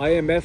IMF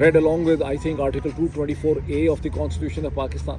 read along with I think article 224A of the Constitution of Pakistan।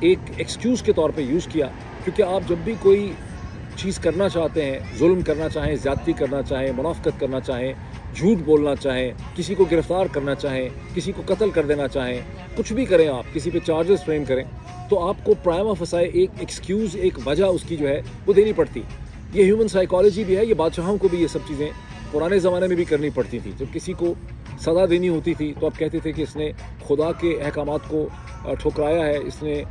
ایک excuse کے طور پہ use کیا، کیونکہ آپ جب بھی کوئی چیز کرنا چاہتے ہیں، ظلم کرنا چاہیں، زیادتی کرنا چاہیں، منافقت کرنا چاہیں، جھوٹ بولنا چاہیں، کسی کو گرفتار کرنا چاہیں، کسی کو قتل کر دینا چاہیں، کچھ بھی کریں آپ، کسی پہ چارجز فریم کریں، تو آپ کو پرائما فسائے ایک ایکسکیوز، ایک وجہ اس کی جو ہے وہ دینی پڑتی. یہ ہیومن سائیکالوجی بھی ہے، یہ بادشاہوں کو بھی یہ سب چیزیں پرانے زمانے میں بھی کرنی پڑتی تھی. جب کسی کو سزا دینی ہوتی تھی تو آپ کہتے تھے کہ اس نے خدا کے احکامات کو ٹھکرایا ہے، اس نے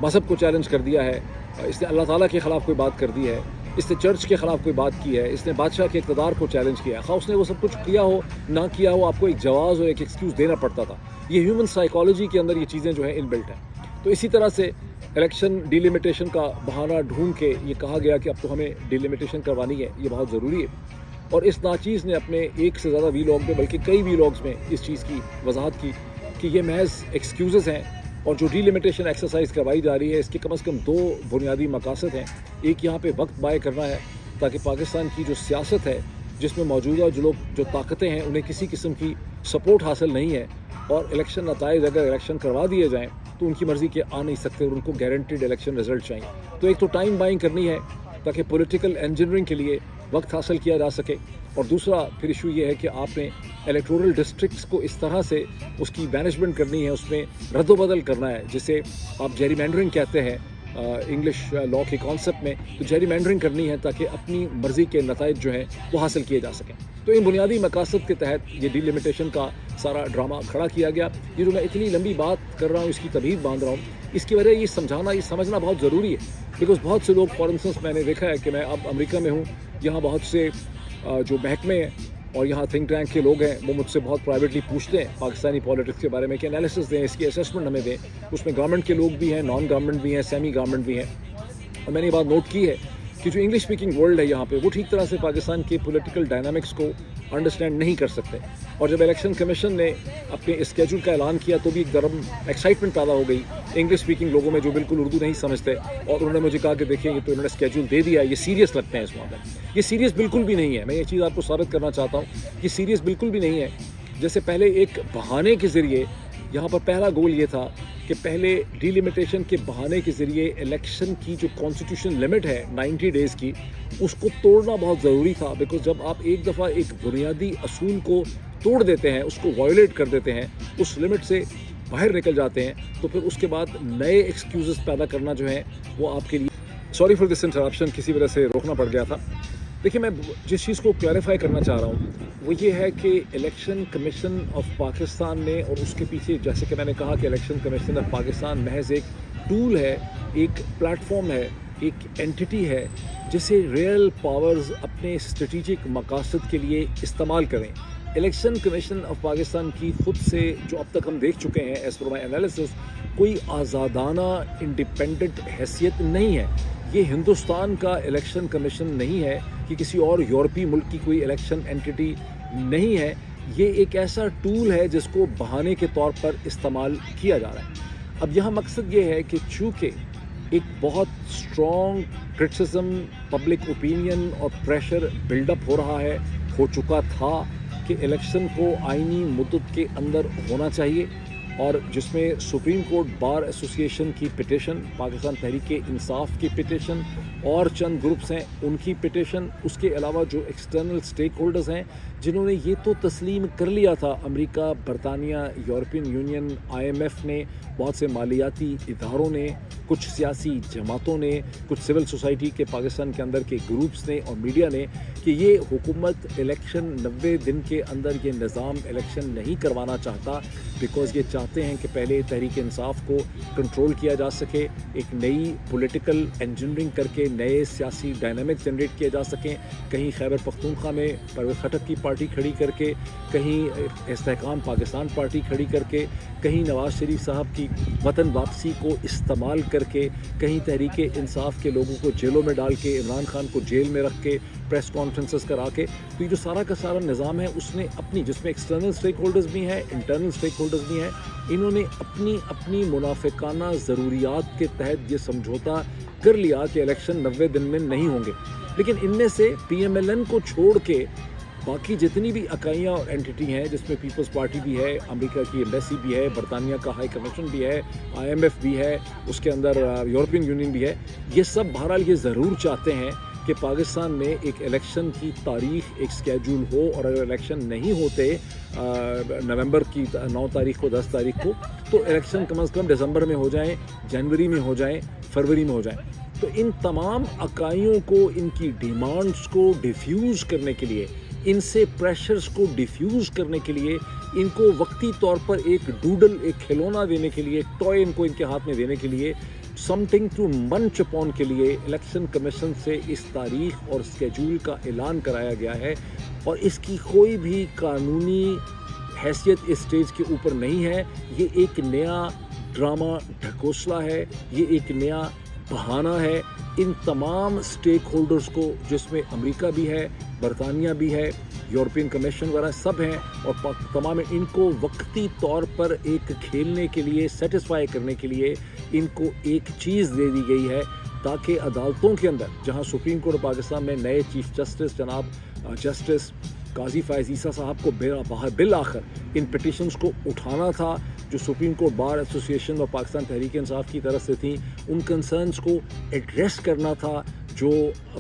مذہب کو چیلنج کر دیا ہے، اس نے اللہ تعالیٰ کے خلاف کوئی بات کر دی ہے، اس نے چرچ کے خلاف کوئی بات کی ہے، اس نے بادشاہ کے اقتدار کو چیلنج کیا ہے. خواہ اس نے وہ سب کچھ کیا ہو نہ کیا ہو، آپ کو ایک جواز اور ایک ایکسکیوز دینا پڑتا تھا. یہ ہیومن سائیکالوجی کے اندر یہ چیزیں جو ہیں ان بلٹ ہیں. تو اسی طرح سے الیکشن ڈیلیمیٹیشن کا بہانہ ڈھونڈ کے یہ کہا گیا کہ اب تو ہمیں ڈیلیمیٹیشن کروانی ہے، یہ بہت ضروری ہے. اور اس ناچیز نے اپنے ایک سے زیادہ ویلاگ میں، بلکہ کئی ویلاگز میں اس چیز کی وضاحت کی کہ یہ محض ایکسکیوزز ہیں، اور جو ڈیلیمیٹیشن ایکسرسائز کروائی جا رہی ہے اس کے کم از کم 2 بنیادی مقاصد ہیں. ایک یہاں پہ وقت ضائع کرنا ہے تاکہ پاکستان کی جو سیاست ہے، جس میں موجودہ جو طاقتیں ہیں، انہیں کسی قسم کی سپورٹ حاصل نہیں ہے، اور الیکشن نتائج اگر الیکشن کروا دیے جائیں تو ان کی مرضی کے آ نہیں سکتے، اور ان کو گارنٹیڈ الیکشن رزلٹ چاہیے. تو ایک تو ٹائم بائنگ کرنی ہے تاکہ پولیٹیکل انجینئرنگ کے لیے وقت حاصل کیا جا سکے، اور دوسرا پھر ایشو یہ ہے کہ آپ نے الیکٹورل ڈسٹرکٹس کو اس طرح سے اس کی مینجمنٹ کرنی ہے، اس میں رد و بدل کرنا ہے، جسے آپ جیری مینڈرنگ کہتے ہیں انگلش لاء کے کانسیپٹ میں. تو جیری مینڈرنگ کرنی ہے تاکہ اپنی مرضی کے نتائج جو ہیں وہ حاصل کیے جا سکیں. تو ان بنیادی مقاصد کے تحت یہ ڈیلیمیٹیشن کا سارا ڈرامہ کھڑا کیا گیا. یہ جو میں اتنی لمبی بات کر رہا ہوں، اس کی تمہید باندھ رہا ہوں، اس کی وجہ یہ سمجھانا، یہ سمجھنا بہت ضروری ہے. بیکاز بہت سے لوگ، فار انسٹنس میں نے دیکھا ہے کہ میں اب امریکہ میں ہوں، یہاں بہت سے جو محکمے ہیں اور یہاں تھنک ٹینک کے لوگ ہیں، وہ مجھ سے بہت پرائیویٹلی پوچھتے ہیں پاکستانی پالیٹکس کے بارے میں کہ انالیسس دیں، اس کی اسیسمنٹ ہمیں دیں. اس میں گورنمنٹ کے لوگ بھی ہیں، نان گورنمنٹ بھی ہیں، سیمی گورنمنٹ بھی ہیں. اور میں نے یہ بات نوٹ کی ہے کہ جو انگلش اسپیکنگ ورلڈ ہے یہاں پہ، وہ ٹھیک طرح سے پاکستان کے پولیٹیکل ڈائنامکس کو انڈرسٹینڈ نہیں کر سکتے. اور جب الیکشن کمیشن نے اپنے اسکیجول کا اعلان کیا تو بھی ایک درم ایکسائٹمنٹ پیدا ہو گئی انگلش اسپیکنگ لوگوں میں جو بالکل اردو نہیں سمجھتے، اور انہوں نے مجھے کہا کہ دیکھیں یہ تو انہوں نے اسکیجول دے دیا ہے، یہ سیریس لگتے ہیں اس معاملے میں. یہ سیریس بالکل بھی نہیں ہے. میں یہ چیز آپ کو ثابت کرنا چاہتا ہوں، یہ سیریس بالکل بھی نہیں ہے. جیسے پہلے ایک بہانے کے ذریعے، یہاں پر پہلا گول یہ تھا کہ پہلے ڈیلیمیٹیشن کے بہانے کے ذریعے الیکشن کی جو کانسٹیٹیوشن لمٹ ہے 90 ڈیز کی، اس کو توڑنا بہت ضروری تھا. بیکاز جب آپ ایک دفعہ ایک بنیادی اصول کو توڑ دیتے ہیں، اس کو وائلیٹ کر دیتے ہیں، اس لمٹ سے باہر نکل جاتے ہیں، تو پھر اس کے بعد نئے ایکسکیوزز پیدا کرنا جو ہے وہ آپ کے لیے. سوری فار دس انٹرپشن، کسی وجہ سے روکنا پڑ گیا تھا. دیکھیں، میں جس چیز کو کلیریفائی کرنا چاہ رہا ہوں وہ یہ ہے کہ الیکشن کمیشن آف پاکستان نے، اور اس کے پیچھے جیسے کہ میں نے کہا کہ الیکشن کمیشن آف پاکستان محض ایک ٹول ہے، ایک پلیٹ فارم ہے، ایک اینٹی ہے جسے ریئل پاورز اپنے اسٹریٹجک مقاصد کے لیے استعمال کریں. الیکشن کمیشن آف پاکستان کی خود سے جو اب تک ہم دیکھ چکے ہیں ایز پر مائی انالیسس، کوئی آزادانہ انڈیپینڈنٹ حیثیت نہیں ہے. یہ ہندوستان کا الیکشن کمیشن نہیں ہے کہ کسی اور یورپی ملک کی کوئی الیکشن اینٹی نہیں ہے. یہ ایک ایسا ٹول ہے جس کو بہانے کے طور پر استعمال کیا جا رہا ہے. اب یہاں مقصد یہ ہے کہ چونکہ ایک بہت اسٹرانگ کرٹیسزم، پبلک اوپینین اور پریشر بلڈ اپ ہو رہا ہے، ہو چکا تھا کہ الیکشن کو آئینی مدت کے اندر ہونا چاہیے، اور جس میں سپریم کورٹ بار ایسوسی ایشن کی پٹیشن، پاکستان تحریک انصاف کی پٹیشن، اور چند گروپس ہیں ان کی پٹیشن، اس کے علاوہ جو ایکسٹرنل سٹیک ہولڈرز ہیں جنہوں نے یہ تو تسلیم کر لیا تھا، امریکہ، برطانیہ، یورپین یونین، IMF نے، بہت سے مالیاتی اداروں نے، کچھ سیاسی جماعتوں نے، کچھ سول سوسائٹی کے پاکستان کے اندر کے گروپس نے اور میڈیا نے، کہ یہ حکومت الیکشن 90 دن کے اندر یہ نظام الیکشن نہیں کروانا چاہتا، بیکاز یہ چاہتے ہیں کہ پہلے تحریک انصاف کو کنٹرول کیا جا سکے، ایک نئی پولیٹیکل انجینئرنگ کر کے نئے سیاسی ڈائنامک جنریٹ کیے جا سکیں. کہیں خیبر پختونخوا میں پرویز خٹک کی پارٹی کھڑی کر کے، کہیں استحکام پاکستان پارٹی کھڑی کر کے، کہیں نواز شریف صاحب کی وطن واپسی کو استعمال کر کے، کہیں تحریک انصاف کے لوگوں کو جیلوں میں ڈال کے، عمران خان کو جیل میں رکھ کے، پریس کانفرنسز کرا کے. تو یہ جو سارا کا سارا نظام ہے اس نے اپنی، جس میں ایکسٹرنل سٹیک ہولڈرز بھی ہیں، انٹرنل سٹیک ہولڈرز بھی ہیں، انہوں نے اپنی منافقانہ ضروریات کے تحت یہ سمجھوتا کر لیا کہ الیکشن 90 دن میں نہیں ہوں گے. لیکن ان میں سے PMLN کو چھوڑ کے باقی جتنی بھی اکائیاں اور اینٹی ہیں جس میں پیپلز پارٹی بھی ہے, امریکہ کی ایمبیسی بھی ہے, برطانیہ کا ہائی کمیشن بھی ہے, IMF بھی ہے, اس کے اندر یورپین یونین بھی ہے, یہ سب بہرحال یہ ضرور چاہتے ہیں کہ پاکستان میں ایک الیکشن کی تاریخ, ایک سکیجول ہو, اور اگر الیکشن نہیں ہوتے نومبر کی 9 تاریخ کو, 10 تاریخ کو, تو الیکشن کم از کم دسمبر میں ہو جائیں, جنوری میں ہو جائیں, فروری میں ہو جائیں. تو ان تمام اکائیوں کو, ان کی ڈیمانڈز کو ڈیفیوز کرنے کے لیے, ان سے پریشرز کو ڈیفیوز کرنے کے لیے, ان کو وقتی طور پر ایک ڈوڈل, ایک کھلونا دینے کے لیے, ٹوائے ان کو ان کے ہاتھ میں دینے کے لیے, سم تھنگ ٹو منچ اپون کے لیے الیکشن کمیشن سے اس تاریخ اور اسکیجول کا اعلان کرایا گیا ہے. اور اس کی کوئی بھی قانونی حیثیت اس اسٹیج کے اوپر نہیں ہے. یہ ایک نیا ڈرامہ ڈھکوسلا ہے, یہ ایک نیا بہانہ ہے. ان تمام اسٹیک ہولڈرز کو, جس میں امریکہ بھی ہے, برطانیہ بھی ہے, یورپین کمیشن وغیرہ سب ہیں, اور تمام ان کو وقتی طور پر ایک کھیلنے کے لیے, سیٹسفائی کرنے کے لیے ان کو ایک چیز دے دی گئی ہے, تاکہ عدالتوں کے اندر, جہاں سپریم کورٹ پاکستان میں نئے چیف جسٹس جناب جسٹس قاضی فائز عیسیٰ صاحب کو بالآخر ان پٹیشنز کو اٹھانا تھا, جو سپریم کورٹ بار ایسوسیشن اور پاکستان تحریک انصاف کی طرف سے تھیں, ان کنسرنز کو ایڈریس کرنا تھا جو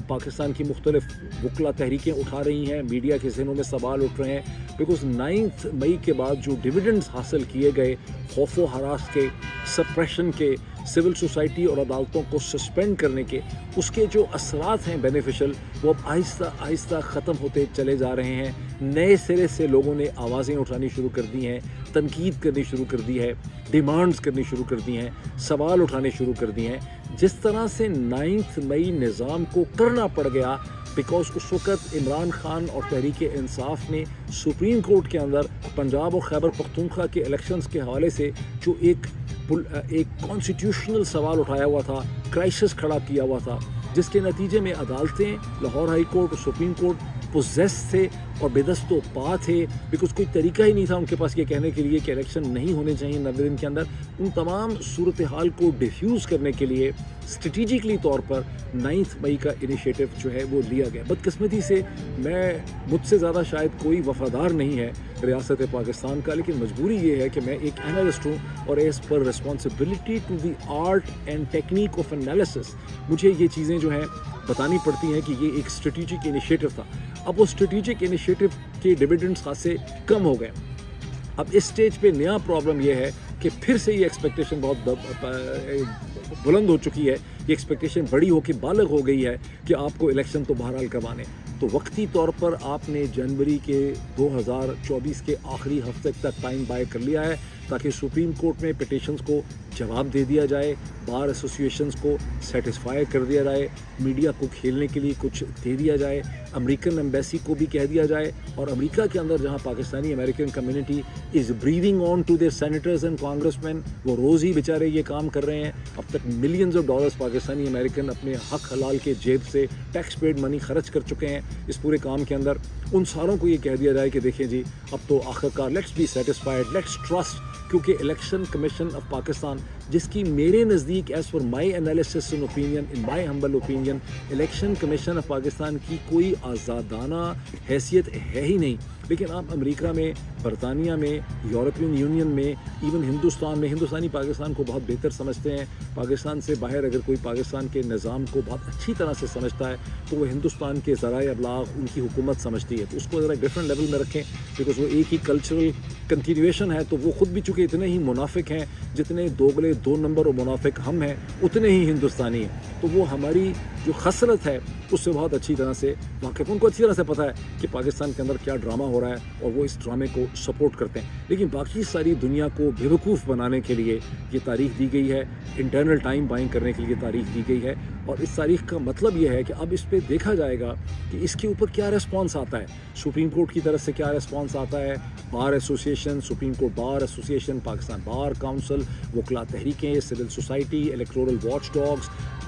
پاکستان کی مختلف وکلا تحریکیں اٹھا رہی ہیں, میڈیا کے ذہنوں میں سوال اٹھ رہے ہیں. بیکاز 9 مئی کے بعد جو ڈویڈنڈز حاصل کیے گئے خوف و ہراس کے, سپریشن کے, سول سوسائٹی اور عدالتوں کو سسپینڈ کرنے کے, اس کے جو اثرات ہیں بینیفیشل, وہ اب آہستہ آہستہ ختم ہوتے چلے جا رہے ہیں. نئے سرے سے لوگوں نے آوازیں اٹھانی شروع کر دی ہیں, تنقید کرنی شروع کر دی ہے, ڈیمانڈز کرنی شروع کر دی ہیں, سوال اٹھانے شروع کر دیے ہیں. جس طرح سے 9 مئی نظام کو کرنا پڑ گیا, بیکاز اس وقت عمران خان اور تحریک انصاف نے سپریم کورٹ کے اندر پنجاب اور خیبر پختونخوا کے الیکشنز کے حوالے سے جو ایک کانسٹیٹیوشنل سوال اٹھایا ہوا تھا, کرائسس کھڑا کیا ہوا تھا, جس کے نتیجے میں عدالتیں, لاہور ہائی کورٹ اور سپریم کورٹ پوزیس تھے اور بے دست و پا تھے, بیکاز کوئی طریقہ ہی نہیں تھا ان کے پاس یہ کہنے کے لیے کہ الیکشن نہیں ہونے چاہیے 90 دن کے اندر. ان تمام صورتحال کو ڈیفیوز کرنے کے لیے اسٹریٹجکلی طور پر 9 مئی کا انیشیٹو جو ہے وہ لیا گیا. بدقسمتی سے مجھ سے زیادہ شاید کوئی وفادار نہیں ہے ریاست پاکستان کا, لیکن مجبوری یہ ہے کہ میں ایک انالسٹ ہوں, اور as per responsibility to the art and technique of analysis مجھے یہ چیزیں جو ہیں بتانی پڑتی ہیں کہ یہ ایک اسٹریٹجک انیشیٹو تھا. اب وہ اسٹریٹجک انیشیٹو کے ڈویڈنڈز خاصے کم ہو گئے. اب اس سٹیج پہ نیا پرابلم یہ ہے کہ پھر سے یہ ایکسپیکٹیشن بہت بلند ہو چکی ہے, یہ ایکسپیکٹیشن بڑی ہو کے بالغ ہو گئی ہے کہ آپ کو الیکشن تو بہرحال کروانے. تو وقتی طور پر آپ نے جنوری کے 2024 کے آخری ہفتے تک ٹائم بائی کر لیا ہے, تاکہ سپریم کورٹ میں پٹیشنز کو جواب دے دیا جائے, بار ایسوسیشنز کو سیٹسفائی کر دیا جائے, میڈیا کو کھیلنے کے لیے کچھ دے دیا جائے, امریکن ایمبیسی کو بھی کہہ دیا جائے, اور امریکہ کے اندر جہاں Pakistani American community is breathing on to their senators and congressman, وہ روز ہی بیچارے یہ کام کر رہے ہیں. اب تک millions of dollars Pakistani American اپنے حق حلال کے جیب سے ٹیکس پیڈ منی خرچ کر چکے ہیں اس پورے کام کے اندر. ان ساروں کو یہ کہہ دیا جائے کہ دیکھیں جی, اب تو آخرکار let's be satisfied, let's trust, کیونکہ الیکشن کمیشن آف پاکستان, جس کی میرے نزدیک as per my analysis and opinion, in my humble opinion, election commission of Pakistan کی کوئی آزادانہ حیثیت ہے ہی نہیں. لیکن آپ امریکہ میں, برطانیہ میں, یورپین یونین میں, ایون ہندوستان میں, ہندوستانی پاکستان کو بہت بہتر سمجھتے ہیں. پاکستان سے باہر اگر کوئی پاکستان کے نظام کو بہت اچھی طرح سے سمجھتا ہے تو وہ ہندوستان کے ذرائع ابلاغ, ان کی حکومت سمجھتی ہے. تو اس کو ذرا ڈفرینٹ لیول میں رکھیں, بیکاز وہ ایک ہی کلچرل کنٹینیویشن ہے. تو وہ خود بھی چونکہ اتنے ہی منافق ہیں جتنے دوگلے 2 نمبر اور منافق ہم ہیں, اتنے ہی ہندوستانی ہیں. تو وہ ہماری جو خسرت ہے اس سے بہت اچھی طرح سے واقف, ان کو اچھی طرح سے پتہ ہے کہ پاکستان کے اندر کیا ڈرامہ ہو رہا ہے, اور وہ اس ڈرامے کو سپورٹ کرتے ہیں. لیکن باقی ساری دنیا کو بیوقوف بنانے کے لیے یہ تاریخ دی گئی ہے, انٹرنل ٹائم بائنگ کرنے کے لیے تاریخ دی گئی ہے. اور اس تاریخ کا مطلب یہ ہے کہ اب اس پہ دیکھا جائے گا کہ اس کے اوپر کیا ریسپانس آتا ہے, سپریم کورٹ کی طرف سے کیا ریسپانس آتا ہے, bar association, supreme court bar association, Pakistan bar council, وکلا تحریکیں, civil society, electoral watch dogs,